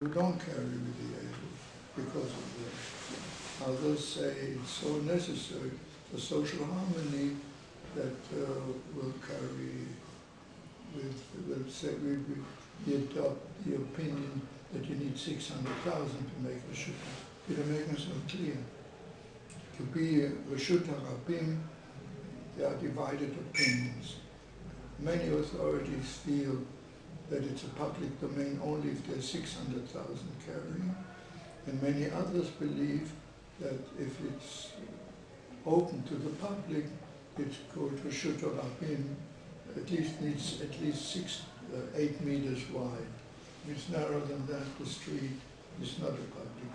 You don't carry with the Eruv because of that. Others say it's so necessary for social harmony that we'll carry we'll say we adopt the opinion that you need 600,000 to make a shutta. It'll make us so clear. To be a shutta Rabbim, there are divided opinions. Many authorities feel that it's a public domain only if there's 600,000 carrying, and many others believe that if it's open to the public, it's called Reshut Rabbim, at least needs at least 8 meters wide. If it's narrower than that, the street is not a public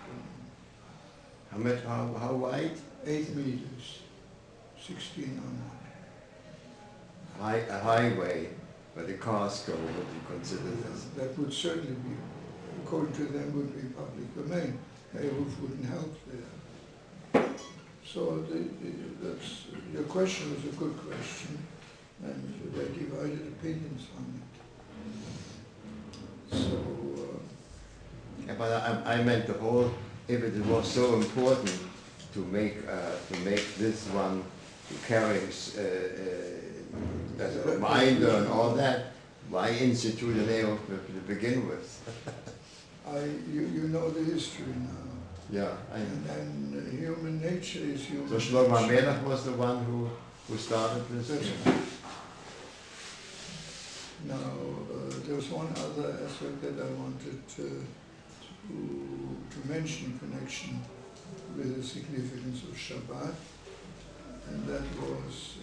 domain. How wide? 8 meters, 1600. A highway where the cars go, would you consider this? That would certainly be, according to them, would be public domain. Eruv wouldn't help there. So that's, your question is a good question, and there are divided opinions on it. So, Yeah, but I meant the whole, if it was so important to make this one carrying as a reminder and all that, why institute an Eruv to begin with? you know the history now. Yeah. And human nature is human. So Shlomo Melech was the one who started this? That's right. Now, there was one other aspect that I wanted to mention in connection with the significance of Shabbat, and that was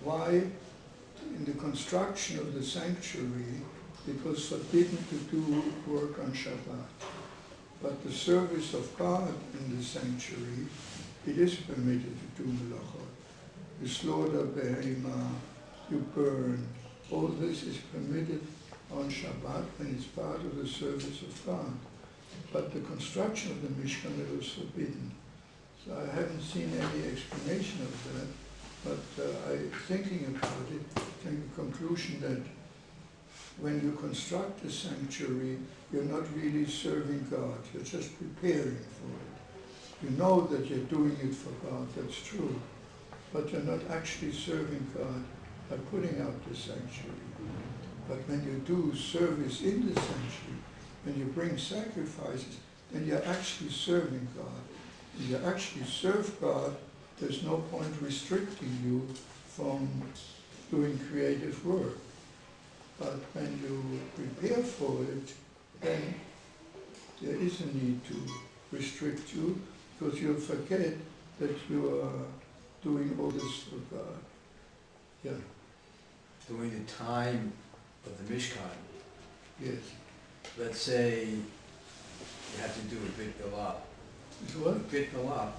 why in the construction of the sanctuary it was forbidden to do work on Shabbat. But the service of God in the sanctuary, it is permitted to do melachot. You slaughter behema, you burn. All this is permitted on Shabbat and it's part of the service of God. But the construction of the Mishkan, it was forbidden. So I haven't seen any explanation of that. But thinking about it, came to the conclusion that when you construct a sanctuary, you're not really serving God, you're just preparing for it. You know that you're doing it for God, that's true, but you're not actually serving God by putting out the sanctuary. But when you do service in the sanctuary, when you bring sacrifices, then you're actually serving God. When you actually serve God, there's no point restricting you from doing creative work. But when you prepare for it, then there is a need to restrict you, because you'll forget that you are doing all this for God. Yeah. During the time of the Mishkan, Yes. let's say you have to do a brit milah. Is what? A brit milah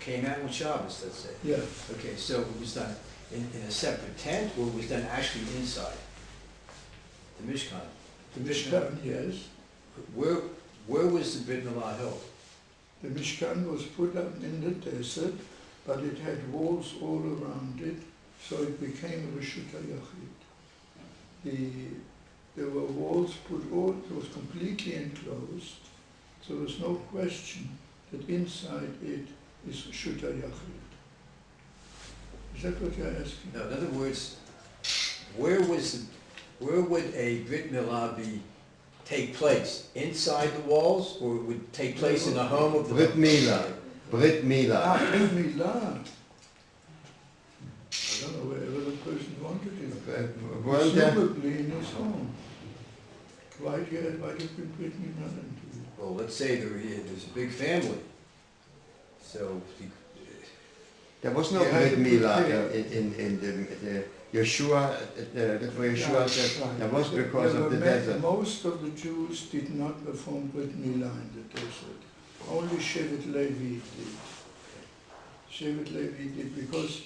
came out on Shabbos, let's say. Yeah. Okay, so it was done in a separate tent, or it was done actually inside the Mishkan? The Mishkan, yes. Where was the brit milah held? The Mishkan was put up in the desert, but it had walls all around it, so it became a Reshut HaYachid. There were walls it was completely enclosed, so there was no question that inside it is Reshut HaYachid. Is that what you're asking? No, in other words, where would a brit milah take place? Inside the walls, or it would take place in the home of the Brit Milah. Brit Milah. Brit Milah. I don't know, wherever the person wanted it. Presumably in his home. Why do you Brit Milah into it? Well, let's say there's a big family, so There was no Brit Milah in the Yeshua, that's where Yeshua said, Right. that was because of the desert. Most of the Jews did not perform Brit Milah in the desert. Only Shevet Levy did. Shevet Levy did because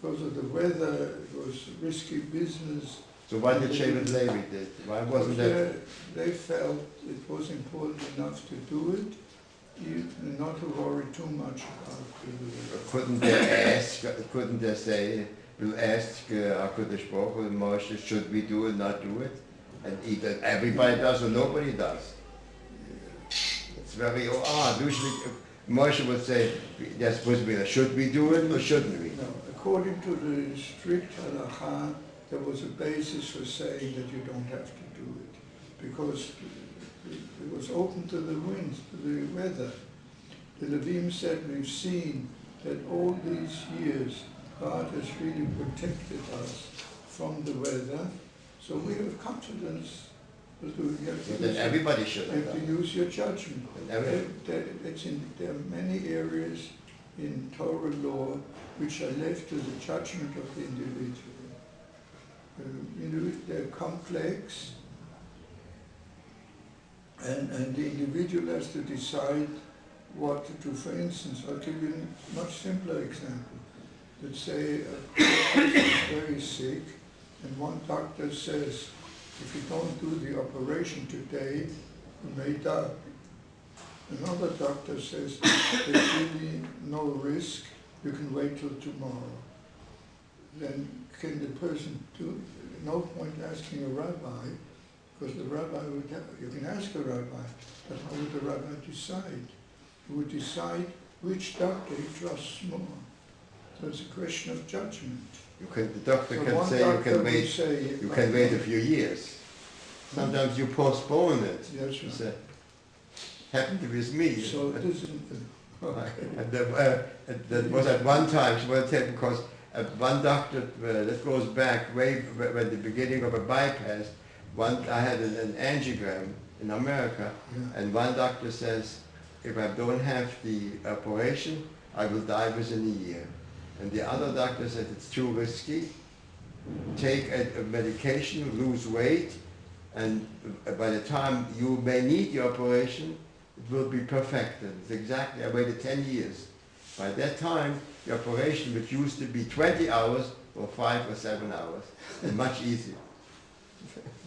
of the weather, it was risky business, So why did Shevet Levy did? Why wasn't that? They felt it was important enough to do it, not to worry too much about it. Couldn't they ask? Couldn't they say, "We'll ask HaKadosh Baruch Hu, Moshe, should we do it, not do it?" And either everybody does or nobody does. It's very odd. Usually, Moshe would say, "There's supposed to be a should we do it or shouldn't we?" No, according to the strict halacha, there was a basis for saying that you don't have to do it, because it was open to the winds, to the weather. The Levim said, we've seen that all these years God has really protected us from the weather, so we have confidence that we have to Then everybody should. have to use your judgment. Every- There are many areas in Torah law which are left to the judgment of the individual. They're complex, and the individual has to decide what to do. For instance, I'll give you a much simpler example. Let's say a person is very sick, and one doctor says, if you don't do the operation today, you may die. Another doctor says, there's really no risk, you can wait till tomorrow. Then can the person do, no point asking a rabbi, because the rabbi would have, you can ask a rabbi, but how would the rabbi decide? He would decide which doctor he trusts more. So it's a question of judgment. The doctor So can one say you doctor can would wait. say, You can wait a few years. Sometimes you postpone it. Yes, You right. say, happened with me. So this isn't the, okay. And that was at one time, she was taken because one doctor, that goes back way when the beginning of a bypass, I had an angiogram in America, Yeah. and one doctor says, if I don't have the operation, I will die within a year. And the other doctor said, it's too risky, take a medication, lose weight, and by the time you may need the operation, it will be perfected. It's exactly, I waited 10 years. By that time, the operation, which used to be 20 hours, or 5 or 7 hours, and much easier.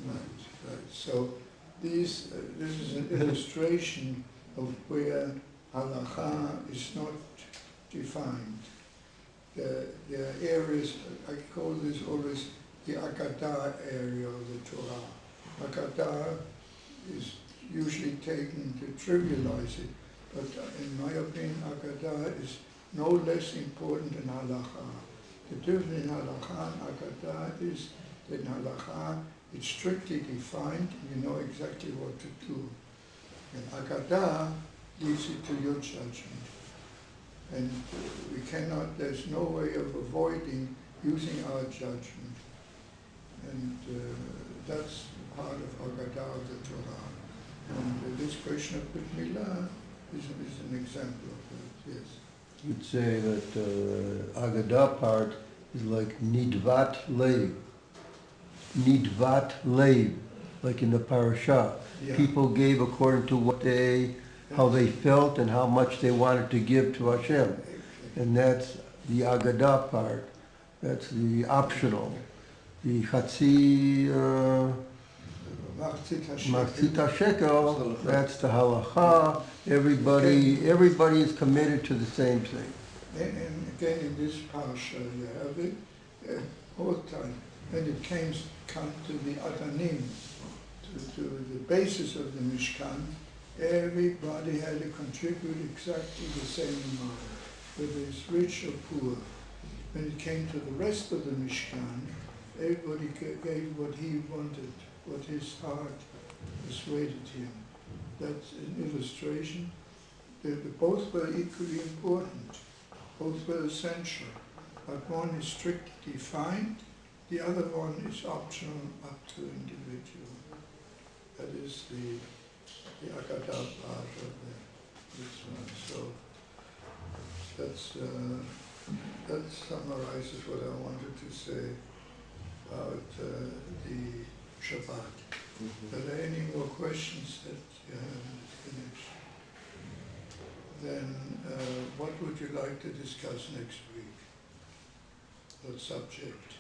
Right. So this is an illustration of where halacha is not defined. There are areas, I call this always the Agadah area of the Torah. Agadah is usually taken to trivialize it, but in my opinion, Agadah is no less important than halacha. The difference in halacha and Agadah is that in halacha it's strictly defined, and you know exactly what to do. And Agadah leaves it to your judgment. And we cannot, there's no way of avoiding using our judgment. And that's part of Agadah of the Torah. And this question of Brit Milah is an example of that, yes. You'd say that Agadah part is like Nidvat Lev. Nidvat Lev, like in the parasha. Yeah. People gave according to how they felt and how much they wanted to give to Hashem. And that's the Agadah part. That's the optional. The Chatzi Machzit HaShekel, that's the halacha. Everybody is committed to the same thing. And again, in this parasha, you have it all the time. When it come to the Adanim, to the basis of the Mishkan, everybody had to contribute exactly the same amount, whether it's rich or poor. When it came to the rest of the Mishkan, everybody gave what he wanted, what his heart persuaded him. That's an illustration. Both were equally important. Both were essential. But one is strictly defined, the other one is optional, up to individual. That is the Agadah part of this one. So that summarizes what I wanted to say about the Shabbat. Are there any more questions that you haven't finished? Then what would you like to discuss next week? What subject?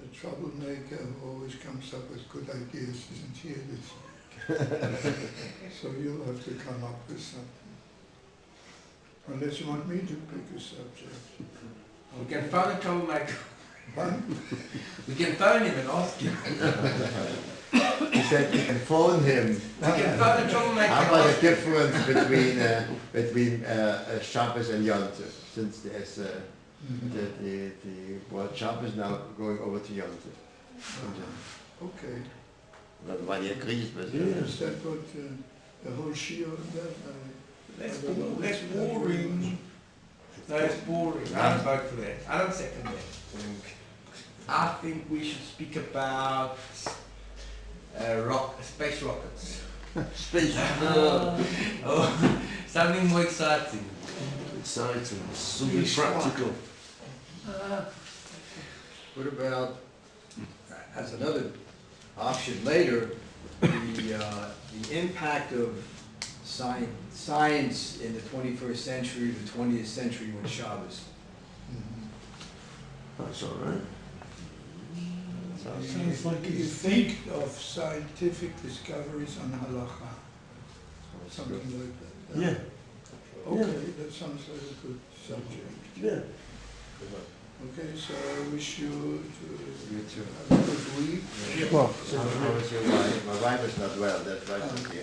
The troublemaker who always comes up with good ideas isn't here this so you'll have to come up with something. Unless you want me to pick a subject. We can phone a troublemaker. Huh? We can phone him and ask him. He said you can phone him. We can phone a troublemaker How and about ask the him. difference between Shabbos and Yom Tov? Since there's the well, Shabbos now going over to Yom Tov. Okay. Everybody agrees with Is that what the whole shiur of that? That's I don't know, that's it's not boring. very No, it's boring. I don't vote for that. I don't second that. I think we should speak about space rockets. Space. Oh, something more exciting. Exciting. Something practical. What about, as another option later, the impact of science in the 21st century, the 20th century with Shabbos? That's all right. Sounds like you think of scientific discoveries on halacha, something like that. Yeah. Okay, that sounds like a good subject. Yeah. Okay, so I wish you You too. to have a good week. Well, How is your wife? My wife is not well, that's right. Okay.